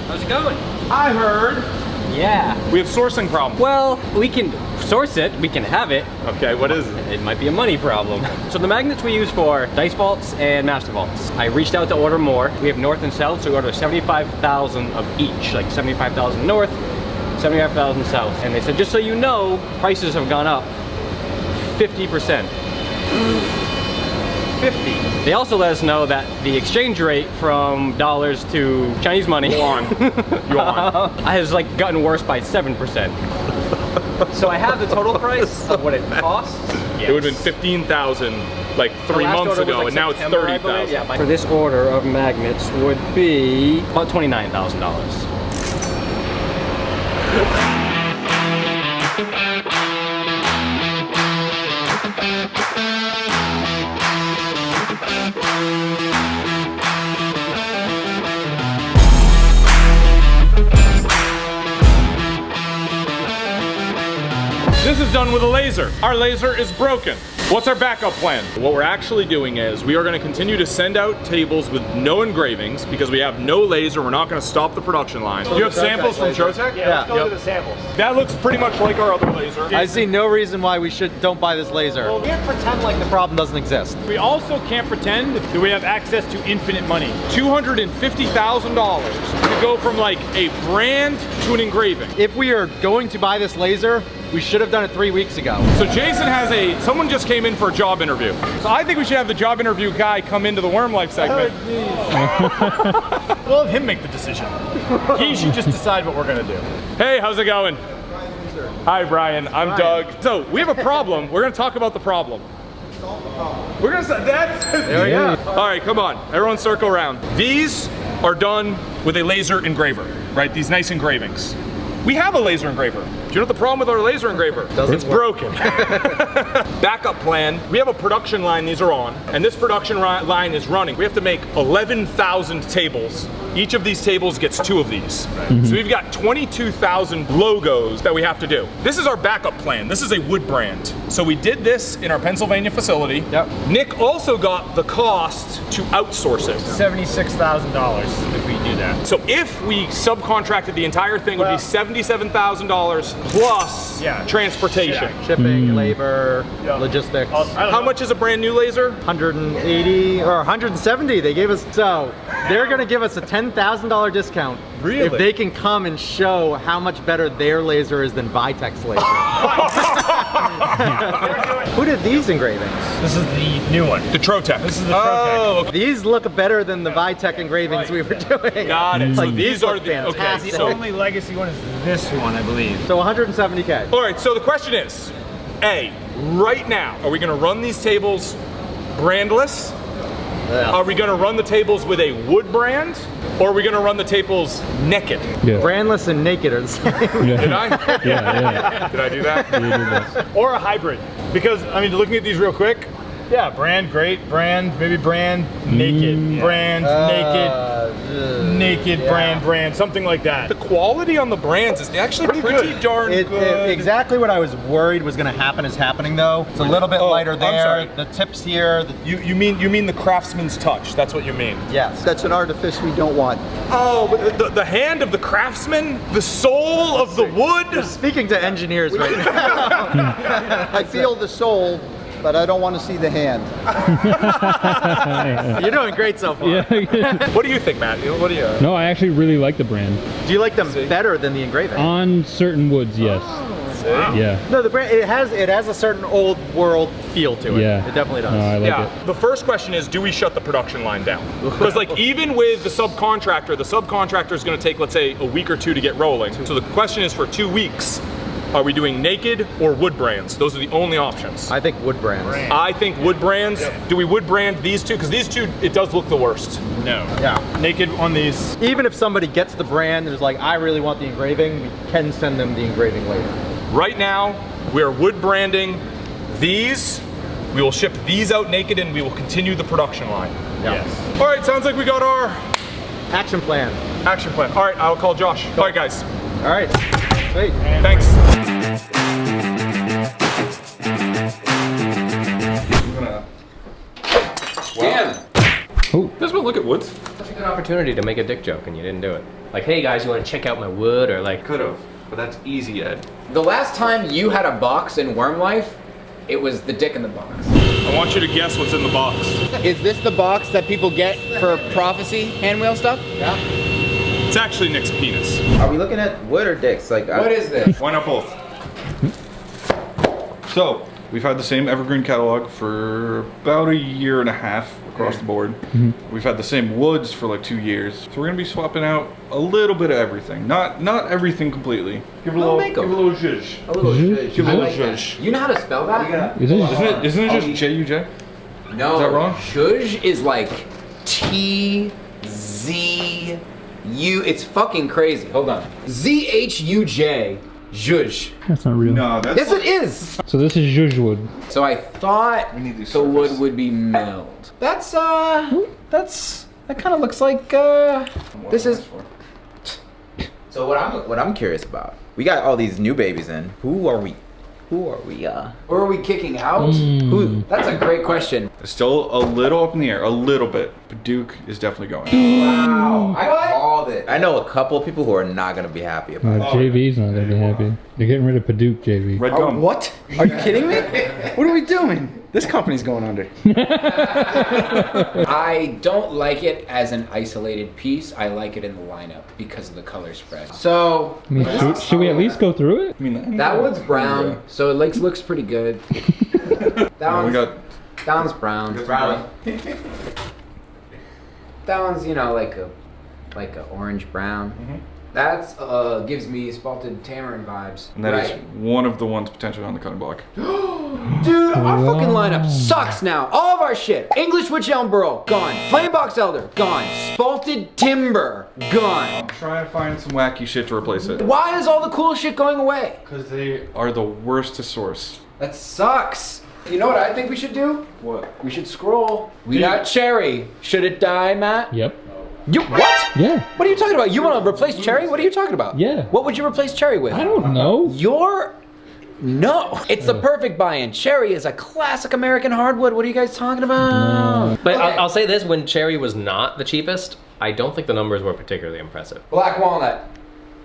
How's it going? I heard Yeah. we have sourcing problems. Well, we can source it, we can have it. Okay, what is it? It might be a money problem. So the magnets we use for dice vaults and master vaults, I reached out to order more. We have north and south, so we ordered 75,000 of each, like 75,000 north, 75,000 south. And they said, just so you know, prices have gone up 50%. 50. They also let us know that the exchange rate from dollars to Chinese money Yuan. has like gotten worse by 7%. So I have the total price of what it costs. It would have been 15,000 like 3 months ago, and now it's 30,000. Yeah, for this order of magnets would be about $29,000. This is done with a laser. Our laser is broken. What's our backup plan? What we're actually doing is we are going to continue to send out tables with no engravings because we have no laser. We're not going to stop the production line. You have samples from Trotec? Yeah. Let's go to the samples. That looks pretty much like our other laser. I see no reason why we don't buy this laser. We can't pretend like the problem doesn't exist. We also can't pretend that we have access to infinite money. $250,000 to go from like a brand to an engraving. If we are going to buy this laser, we should have done it 3 weeks ago. So Jason has someone just came in for a job interview. So I think we should have the job interview guy come into the Worm Life segment. We'll have him make the decision. He should just decide what we're gonna do. Hey, how's it going? Hi, Brian. I'm Doug. So we have a problem. We're gonna talk about the problem. We're gonna say that's. There we go. All right, come on. Everyone circle around. These are done with a laser engraver, right? These nice engravings. We have a laser engraver. Do you know what the problem with our laser engraver? It's broken. Backup plan, we have a production line these are on, and this production line is running. We have to make 11,000 tables. Each of these tables gets 2 of these. So we've got 22,000 logos that we have to do. This is our backup plan. This is a wood brand. So we did this in our Pennsylvania facility. Yep. Nick also got the cost to outsource it. $76,000 if we do that. So if we subcontracted the entire thing, it would be $77,000 plus transportation. Shipping, labor, logistics. How much is a brand new laser? 180 or 170 they gave us, so they're gonna give us a $10,000 discount. Really? If they can come and show how much better their laser is than Vitek's laser. Who did these engravings? This is the new one. The Trotec. This is the Trotec. okay. These look better than the Vitek engravings we were doing. Got it. So Like, these are look the okay. fantastic. The only legacy one is this one, I believe. So 170K. All right. So the question is, A, right now, are we going to run these tables brandless? Yeah. Are we going to run the tables with a wood brand, or are we going to run the tables naked? Yeah. Brandless and naked are the same. Did I? Yeah. Did I do that? You did this. Or a hybrid. Because, I mean, looking at these real quick, yeah, brand, great, brand, maybe brand, naked, brand, naked, brand, something like that. The quality on the brands is actually pretty darn good. Exactly what I was worried was going to happen is happening though. It's a little bit lighter I'm there. sorry. The tips here. You mean the craftsman's touch? That's what you mean. Yes. That's an artifice we don't want. Oh, but the hand of the craftsman, the soul of the wood. Speaking to engineers right now. I feel the soul, but I don't want to see the hand. You're doing great so far. Yeah. What do you think, Matt? What do you? No, I actually really like the brand. Do you like them better than the engraving? On certain woods, yes. Yeah. No, the brand it has a certain old world feel to it. Yeah. It definitely does. No, I like Yeah. it. The first question is, do we shut the production line down? Because like even with the subcontractor is going to take, let's say, a week or 2 to get rolling. So the question is, for 2 weeks, are we doing naked or wood brands? Those are the only options. I think wood brands. I think wood brands. Do we wood brand these two? Because these two, it does look the worst. No. Yeah. Naked on these. Even if somebody gets the brand and is like, I really want the engraving, we can send them the engraving later. Right now, we are wood branding these. We will ship these out naked, and we will continue the production line. Yeah. Yes. All right, sounds like we got our Action plan. action plan. All right, I'll call Josh. All right, guys. All right. Sweet. Thanks. Dan! Oh. Let's go look at woods. Good opportunity to make a dick joke and you didn't do it. Like, hey guys, you want to check out my wood? Or like, Could have, but that's easy, Ed. The last time you had a box in Worm Life, it was the dick in the box. I want you to guess what's in the box. Is this the box that people get for prophecy hand wheel stuff? Yeah. It's actually Nick's penis. Are we looking at wood or dicks? Like, What is this? Why not both? So, we've had the same Evergreen catalog for about a year and a half across the board. We've had the same woods for like 2 years. So we're gonna be swapping out a little bit of everything. Not everything completely. Give it a little, give it a little zhuzh. A little zhuzh. Give it I a like little that. zhuzh. You know how to spell that? Is it? Isn't it just J-U-J? No. Is that wrong? Zhuzh is like T-Z-U. It's fucking crazy. Hold on. Z-H-U-J. Zhuzh. That's not real. No, that's Yes, it is. So this is zhuzh wood. So I thought We need these the wood surface. would be milled. That kind of looks like, this is, So what I'm curious about, we got all these new babies in. Who are we? Who are we? or are we kicking out? Who? That's a great question. It's still a little up in the air, a little bit. But Duke is definitely going. Wow, I called it. I know a couple of people who are not gonna be happy about it. JV's not gonna be happy. They're getting rid of Paduke JV. Red gum. What? Are you kidding me? What are we doing? This company's going under. I don't like it as an isolated piece. I like it in the lineup because of the color spread. So I mean, should we at least go through it? I mean, that one's brown, so it looks pretty good. That we one's, got that one's brown. That one's, you know, like a orange brown. That's gives me spalted tamarind vibes. and that is one of the ones potentially on the cutting block. Dude, our fucking lineup sucks now. All of our shit. English Witch Elm Burrow, gone. Flamebox Elder, gone. Spalted Timber, gone. I'm trying to find some wacky shit to replace it. Why is all the cool shit going away? Because they are the worst to source. That sucks. You know what I think we should do? What? We should scroll. We got Cherry. Should it die, Matt? Yep. You what? Yeah. What are you talking about? You want to replace Cherry? What are you talking about? Yeah. What would you replace Cherry with? I don't know. No. It's the perfect buy-in. Cherry is a classic American hardwood. What are you guys talking about? But Okay. I'll say this: when Cherry was not the cheapest, I don't think the numbers were particularly impressive. Black Walnut.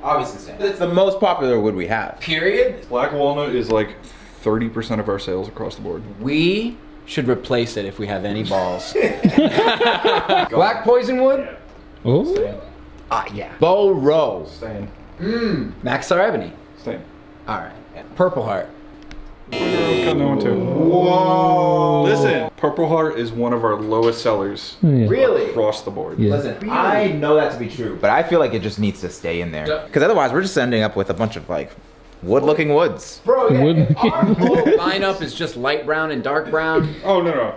Obviously, it's the most popular wood we have. Period. Black walnut is like 30% of our sales across the board. We should replace it if we have any balls. Black Poisonwood. Oh. Yeah. Bow Row. Staying. Maxar Ebony. Staying. All right. Purple Heart. Got that one too. Whoa! Listen, Purple Heart is one of our lowest sellers Yeah. Really? across the board. Yeah. Listen, I know that to be true, but I feel like it just needs to stay in there. Because otherwise, we're just ending up with a bunch of like wood-looking woods. Bro, Wood- our whole lineup is just light brown and dark brown. Oh no.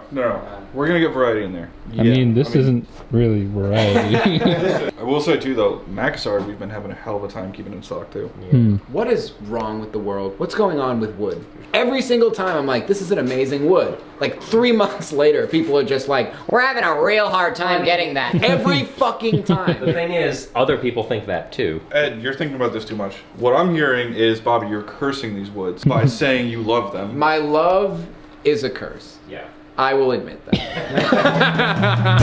We're gonna get variety in there. I mean, this isn't really variety. I will say too though, Macassar we've been having a hell of a time keeping in stock too. What is wrong with the world? What's going on with wood? Every single time I'm like, this is an amazing wood. Like 3 months later, people are just like, we're having a real hard time getting that. Every fucking The time. thing is, other people think that too. Ed, you're thinking about this too much. What I'm hearing is, Bobby, you're cursing these woods by saying you love them. My love is a curse. Yeah. I will admit that.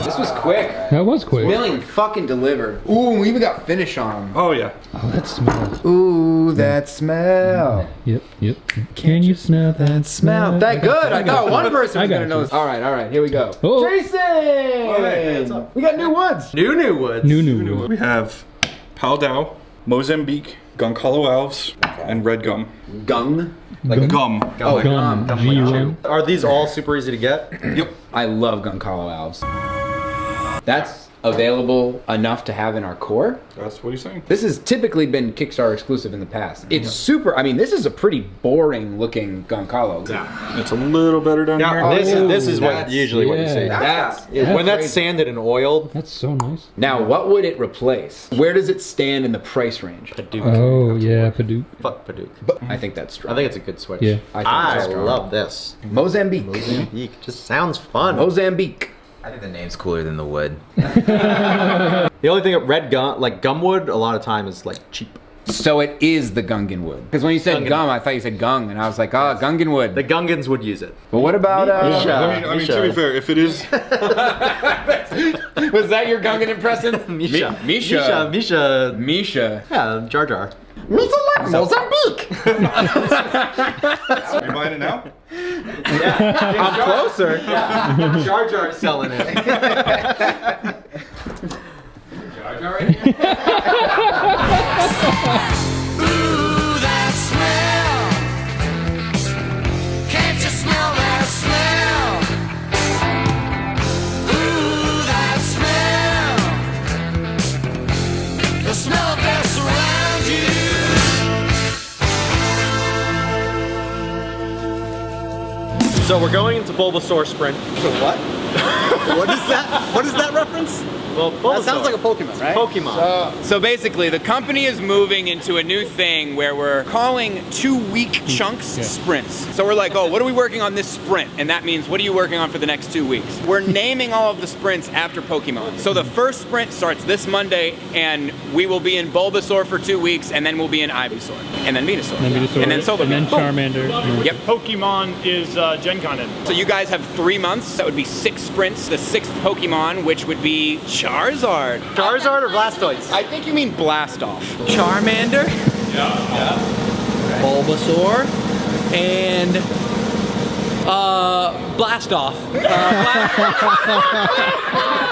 This was quick. That was quick. Milling fucking delivered. Ooh, we even got finish on them. Oh yeah. Oh, that smells. Ooh, that smell. Yep. Can you smell that Smell that good. I thought one person I was got gonna know you. this. All right, here we go. Oh. Jason! We got new woods. New woods. New. We have Paldao, Mozambique, Goncalo Alves, and Red Gum. Gung. Gum. Oh, Gum. G-Rum. Are these all super easy to get? Yep. I love Goncalo Alves. That's available enough to have in our core. That's what he's saying. This has typically been Kickstarter exclusive in the past. It's super, I mean, this is a pretty boring looking Goncalo. It's a little better down here. Now, this is what That's- usually what you see. That's When that's crazy. sanded and oiled, That's so nice. Now, what would it replace? Where does it stand in the price range? Oh yeah, Paduke. fuck Paduke. I think that's strong. I think it's a good switch. Yeah. I think I that's strong. love this. Mozambique. Mozambique just sounds fun. Mozambique. I think the name's cooler than the wood. The only thing, red gum, like gumwood, a lot of time is like cheap. So it is the Gungan wood. Because when you said gum, I thought you said gung, and I was like, oh, Gungan wood. The Gungans would use it. But what about Misha. I mean, to be fair, if it is, Was that your Gungan impression? Misha. Misha. Misha. Misha. Yeah, Jar Jar. Mozambique. are you buying it now? I'm closer. Jar Jar selling it. So we're going into Bulbasaur Sprint. So what? What is that? What is that reference? Well, That sounds like a Pokemon, right? Pokemon. So basically, the company is moving into a new thing where we're calling 2-week chunks sprints. So we're like, oh, what are we working on this sprint? And that means, what are you working on for the next 2 weeks? We're naming all of the sprints after Pokemon. So the first sprint starts this Monday, and we will be in Bulbasaur for 2 weeks, and then we'll be in Ivysaur, and then Venusaur, and then Silvermane. And then Charmander. Yep. Pokemon is Gen Con. So you guys have 3 months. That would be 6 sprints. The 6th Pokemon, which would be Charizard. Charizard or Blastoise? I think you mean Blastoff. Charmander. Bulbasaur, and Blastoff.